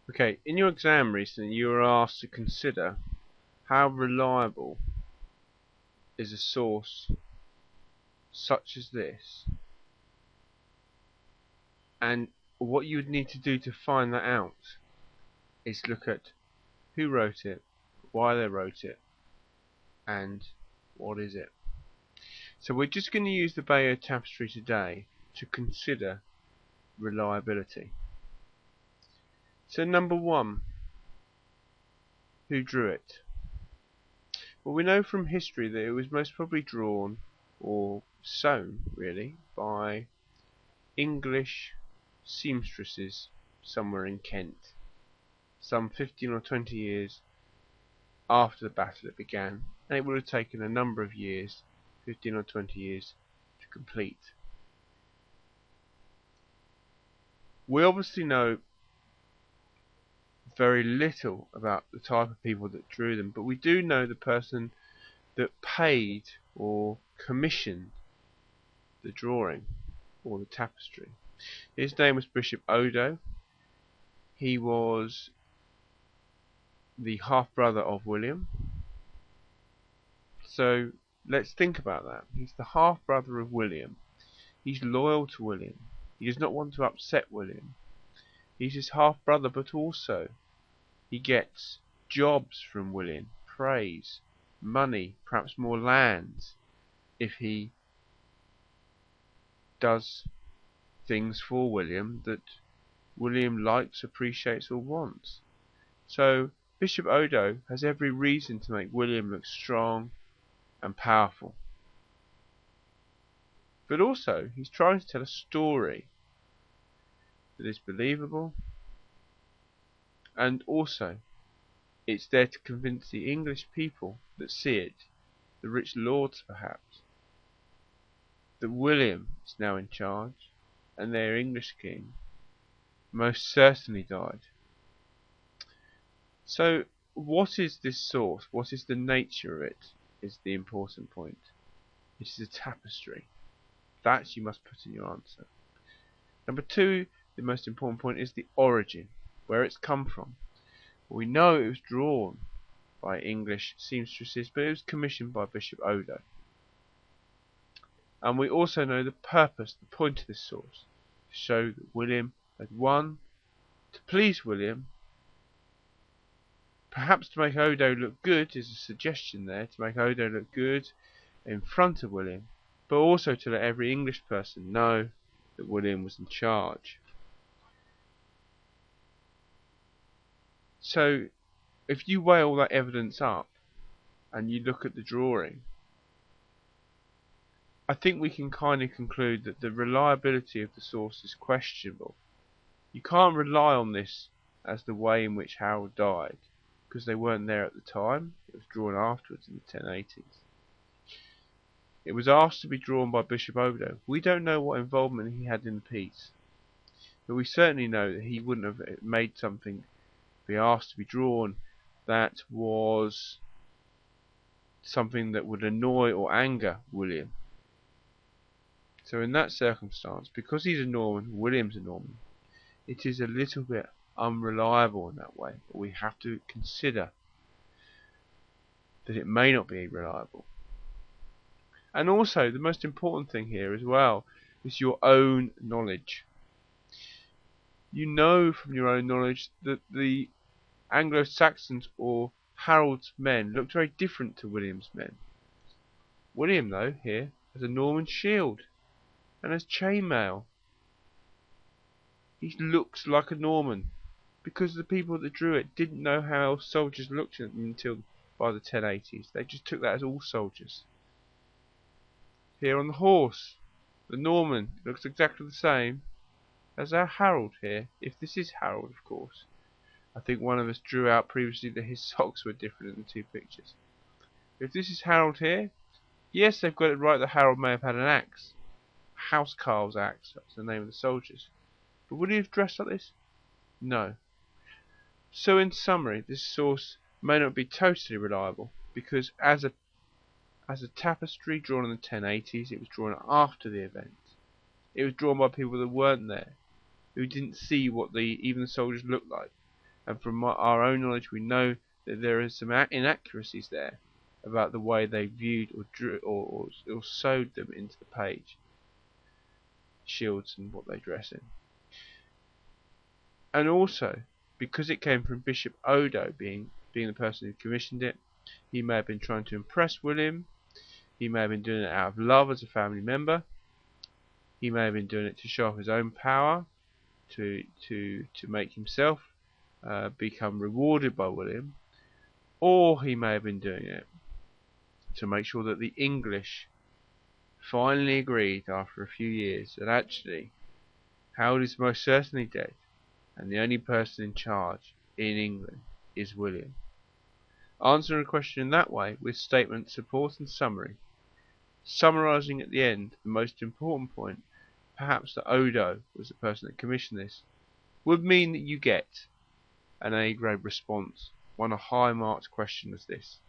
Okay, in your exam recently you were asked to consider how reliable is a source such as this, and what you would need to do to find that out is look at who wrote it, why they wrote it, and what is it. So we're just going to use the Bayeux tapestry today to consider reliability. So number one, who drew it? Well, we know from history that it was most probably drawn, or sewn really, by English seamstresses somewhere in Kent, some 15 or 20 years after the battle it began, and it would have taken a number of years, 15 or 20 years, to complete. We obviously know very little about the type of people that drew them, but we do know the person that paid or commissioned the drawing or the tapestry. His name was Bishop Odo. He was the half brother of William. So let's think about that. He's the half brother of William. He's loyal to William. He does not want to upset William. He's his half brother, but also he gets jobs from William, praise, money, perhaps more land if he does things for William that William likes, appreciates, or wants. So Bishop Odo has every reason to make William look strong and powerful. But also, he's trying to tell a story that is believable, and also it's there to convince the English people that see it, the rich lords perhaps, that William is now in charge, and their English king most certainly died. So what is this source? What is the nature of it is the important point. It is a tapestry. That you must put in your answer. Number two, the most important point is the origin, where it's come from. We know it was drawn by English seamstresses, but it was commissioned by Bishop Odo. And we also know the purpose, the point of this source, to show that William had won, to please William, perhaps to make Odo look good, is a suggestion there, to make Odo look good in front of William, but also to let every English person know that William was in charge. So if you weigh all that evidence up and you look at the drawing, I think we can kind of conclude that the reliability of the source is questionable. You can't rely on this as the way in which Harold died, because they weren't there at the time. It was drawn afterwards in the 1080s. It was asked to be drawn by Bishop Odo. We don't know what involvement he had in the piece, but we certainly know that he wouldn't have made something be asked to be drawn that was something that would annoy or anger William. So in that circumstance, because he's a Norman, William's a Norman, it is a little bit unreliable in that way, but we have to consider that it may not be reliable. And also, the most important thing here as well is your own knowledge. You know from your own knowledge that the Anglo-Saxons or Harold's men looked very different to William's men. William, though, here has a Norman shield and has chainmail. He looks like a Norman because the people that drew it didn't know how soldiers looked at them until by the 1080s. They just took that as all soldiers. Here on the horse, the Norman looks exactly the same as our Harold here, if this is Harold, of course. I think one of us drew out previously that his socks were different in the two pictures. If this is Harold here, yes, they've got it right that Harold may have had an axe. Housecarl's axe, that's the name of the soldiers. But would he have dressed like this? No. So in summary, this source may not be totally reliable, because as a tapestry drawn in the 1080s, it was drawn after the event. It was drawn by people that weren't there, who didn't see what even the soldiers looked like. and from our own knowledge we know that there is some inaccuracies there about the way they viewed or drew or sewed them into the page, shields and what they dress in. And also, because it came from Bishop Odo being the person who commissioned it, he may have been trying to impress William, he may have been doing it out of love as a family member, he may have been doing it to show off his own power, to make himself become rewarded by William, or he may have been doing it to make sure that the English finally agreed after a few years that actually Harold is most certainly dead, and the only person in charge in England is William. Answering a question in that way, with statement, support and summary, summarising at the end the most important point, perhaps that Odo was the person that commissioned this, would mean that you get an A grade response on a high marked question as this.